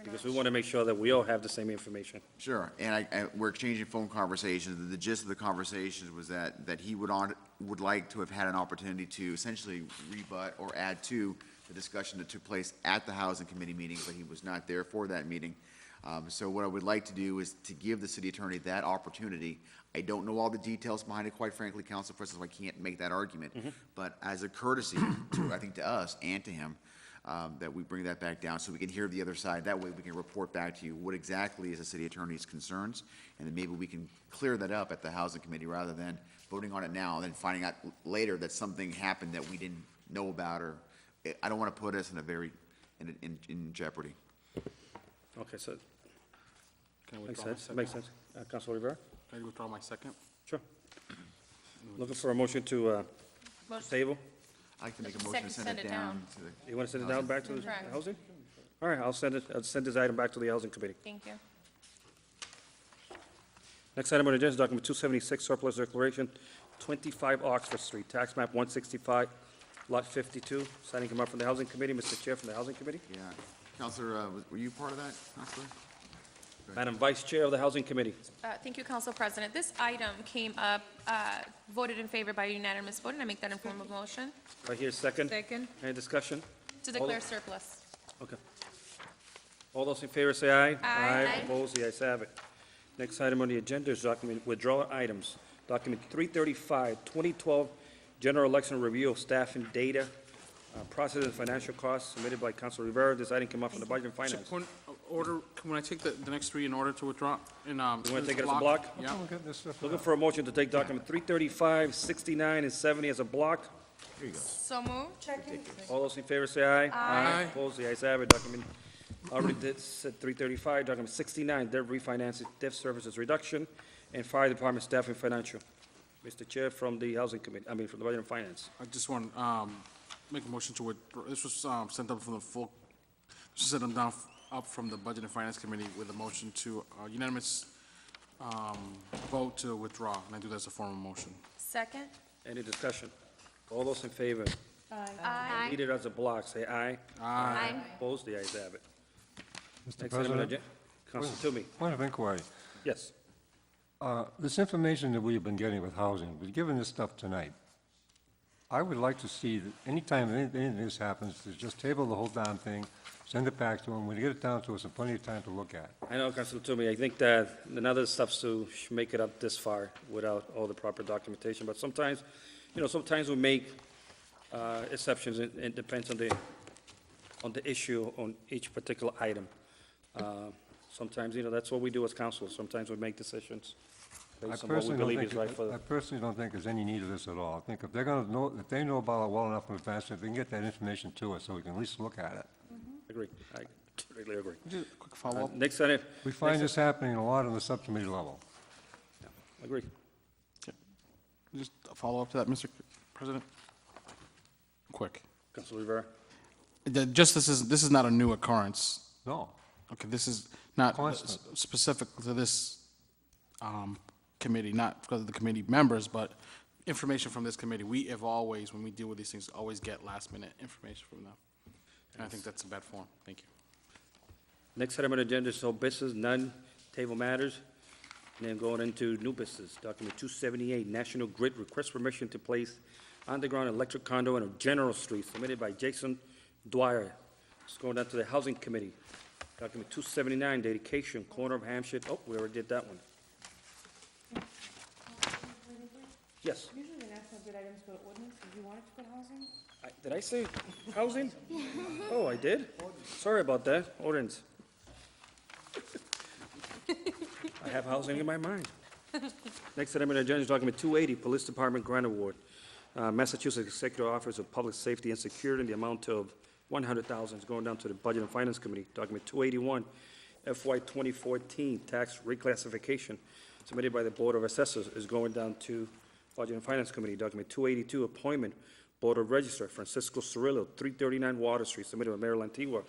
Because we want to make sure that we all have the same information. Sure, and we're exchanging phone conversations. The gist of the conversations was that he would like to have had an opportunity to essentially rebut or add to the discussion that took place at the Housing Committee meeting, but he was not there for that meeting. So what I would like to do is to give the city attorney that opportunity. I don't know all the details behind it, quite frankly, Council President, so I can't make that argument. But as a courtesy to, I think, to us and to him, that we bring that back down so we can hear the other side. That way we can report back to you what exactly is the city attorney's concerns, and then maybe we can clear that up at the Housing Committee rather than voting on it now and then finding out later that something happened that we didn't know about, or I don't want to put us in jeopardy. Okay, so, Can I makes withdraw my sense, second? makes sense. Councilor Rivera? Can I withdraw my second? Sure. Looking for a motion to table? I'd like to make a motion to send it down to the. You want to send it down back to the Correct. Housing? All right, I'll send this item back to the Housing Committee. Thank you. Next item on the agenda is document 276, surplus declaration, 25 Oxford Street, tax map 165, lot 52. Signing come up from the Housing Committee. Mr. Chair from the Housing Committee. Yeah. Counselor, were you part of that, Counselor? Madam Vice Chair of the Housing Committee. Thank you, Council President. This item came up, voted in favor by unanimous vote, and I make that in form of motion Right here, second. Second. Any discussion? to declare surplus. Okay. All those in favor say aye. Aye. Opposed, the ayes have it. Next item on the agenda is document withdrawal items. Document 335, 2012 General Election Review of Staff and Data. Process and financial costs submitted by Council Rivera. This item came up from the Budget and So, Finance. point of order, can I take the next three in order to withdraw? You want to take it as a block? Yeah. We'll get this stuff Looking out. for a motion to take document 335, 69, and 70 as a block. So moved. All those in favor say aye. Aye. Opposed, the ayes have it. Document, already did, said 335, document 69, debt refinancing, debt services reduction, and Fire Department staff and financial. Mr. Chair, from the Housing Committee, from the Budget and Finance. I just want, make a motion to withdraw, this was, sent up from the full, this was sent down, up from the Budget and Finance Committee with a motion to, unanimous, vote to withdraw, and I do that as a formal motion. Second. Any discussion? All those in favor? Aye. Need it as a block, say aye. Aye. Opposed, the ayes have it. Mr. Next item on the President? Council Toomey. Point of inquiry. Yes. This information that we've been getting with housing, we're given this stuff tonight. I would like to see that anytime anything of this happens, to just table the whole damn thing, send it back to them, when you get it down to us, and plenty of time to look at. I know, Councilor Toomey, I think that none of the stuff's to make it up this far without all the proper documentation, but sometimes, sometimes we make exceptions, and it depends on the issue on each particular item. Sometimes, that's what we do as council, sometimes we make decisions I based on what we personally believe don't is right think, for I the... personally don't think there's any need of this at all. I think if they're gonna know, if they know about it well enough in advance, if they can get that information to us, so we can at least look at it. Agree, I completely agree. Just a quick follow-up. Next item. We find next- this happening a lot on the subcommittee level. Agree. Just a follow-up to that, Mr. President? Quick. Councilor Rivera. Just, this is not a new occurrence. No. Okay, this is not Constant. specific to this committee, not because of the committee members, but information from this committee. We have always, when we deal with these things, always get last-minute information from them. And I think that's a bad form. Thank you. Next item on the agenda is whole business, none, table matters. And then going into new business, document 278, National Grid request permission to place underground electric conduit on General Street, submitted by Jason Dwyer. It's going down to the Housing Committee. Document 279, dedication, corner of Hampshire, oh, we already did that one. Yes. Usually the national grid items go to ordinance, did you want it to go to housing? Did I say housing? Oh, I did? Sorry about that, ordinance. I have housing in my mind. Next item on the agenda is document 280, Police Department Grant Award. Massachusetts Executive Office of Public Safety and Security in the amount of $100,000 is going down to the Budget and Finance Committee. Document 281, FY 2014 tax reclassification submitted by the Board of Assessors is going down to Budget and Finance Committee. Document 282, appointment, Board of Registrar, Francisco Cirillo, 339 Water Street, submitted by Mayor Lantigua.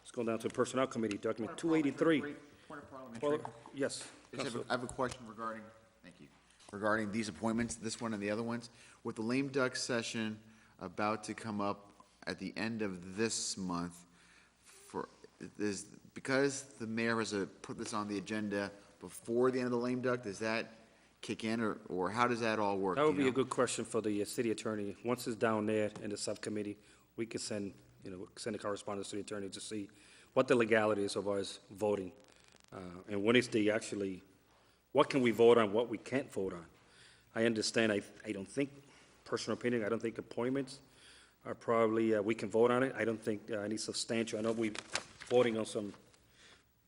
It's going down to the Personnel Committee. Document 283. Point of parliamentary. Well, yes. I just Councilor. I have a question regarding, thank you, regarding these appointments, this one and the other ones. With the lame duck session about to come up at the end of this month, because the mayor has put this on the agenda before the end of the lame duck, does that kick in, or how does that all work? That would do be you a know? good question for the city attorney. Once it's down there in the subcommittee, we can send a correspondence to the attorney to see what the legality is of us voting. And when is the actually, what can we vote on, what we can't vote on? I understand, I don't think, personal opinion, I don't think appointments are probably, we can vote on it. I don't think any substantial, I know we're voting on some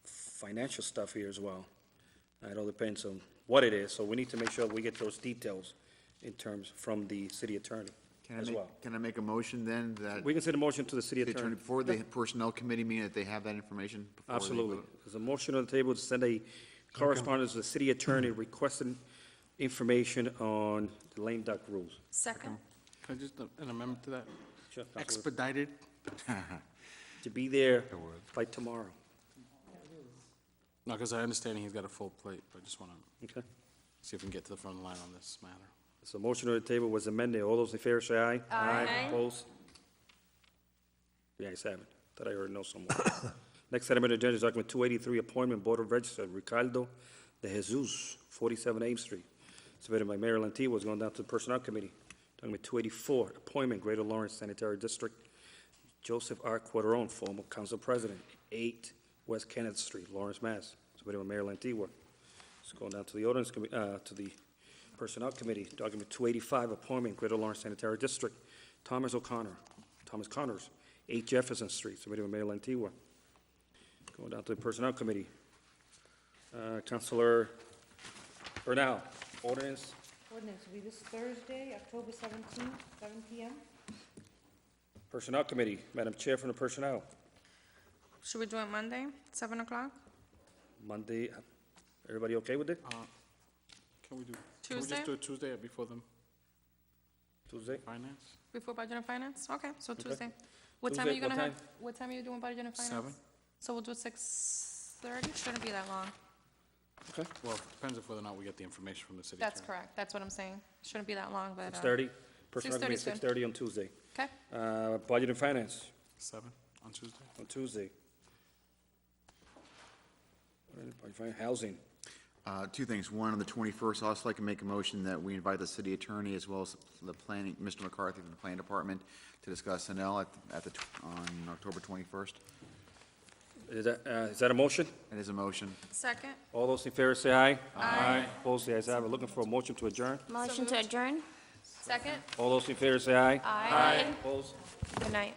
financial stuff here as well. It all depends on what it is, so we need to make sure we get those details in terms from the city attorney as well. Can I make a motion then that? We can send a motion to the city attorney. Before the personnel committee meeting, that they have that information? before they Absolutely. vote? There's a motion on the table to send a correspondence to the city attorney requesting information on the lame duck rules. Second. Can I just, an amendment to that? Sure, Councilor. Expedited? To be there by tomorrow. No, because I understand he's got a full plate, but I just want to Okay. see if we can get to the front line on this matter. So motion on the table was amended. All those in favor say aye. Aye. Opposed? The ayes have it. Thought I heard no somewhere. Next item on the agenda is document 283, appointment Board of Registrar, Ricardo de Jesus, 47 Ames Street. Submitted by Mayor Lantigua, was going down to the Personnel Committee. Document 284, appointment Greater Lawrence Sanitary District, Joseph R. Quadron, former council president, 8 West Kenneth Street, Lawrence, Mass. Submitted by Mayor Lantigua. It's going down to the ordinance committee, to the Personnel Committee. Document 285, appointment Greater Lawrence Sanitary District, Thomas O'Connor, Thomas Connors, 8 Jefferson Street, submitted by Mayor Lantigua. Going down to the Personnel Committee. Councilor Bernal, ordinance. Ordinance will be this Thursday, October 17th, 7 PM. Personnel Committee, Madam Chair from the Personnel. Should we do it Monday, 7 o'clock? Monday, everybody okay with it? Can we Tuesday? just do it Tuesday or before them? Tuesday? Finance? Before Budget and Finance? Okay, so Okay. Tuesday. What time are Tuesday, you gonna what have, time? what time are you doing Budget and Finance? 7. So we'll do it 6:30? Shouldn't be that long. Okay. Well, it depends if whether or not we get the information from the city attorney. That's correct, that's what I'm saying. Shouldn't be that long, but. 6:30? Personnel 6:30 Committee, is good. 6:30 on Tuesday. Okay, Budget and Finance 7 on Tuesday? on Tuesday. Budget and Finance, Housing. Two things. One, on the 21st, I'd also like to make a motion that we invite the city attorney as well as the planning, Mr. McCarthy from the planning department to discuss SNL on October 21st. Is that a motion? It is a motion. second? All those in favor say aye. Aye. Opposed, the ayes have it. Looking for a motion to adjourn. Motion to adjourn? Second? All those in favor say aye. Aye. Opposed, Good night.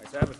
ayes have it.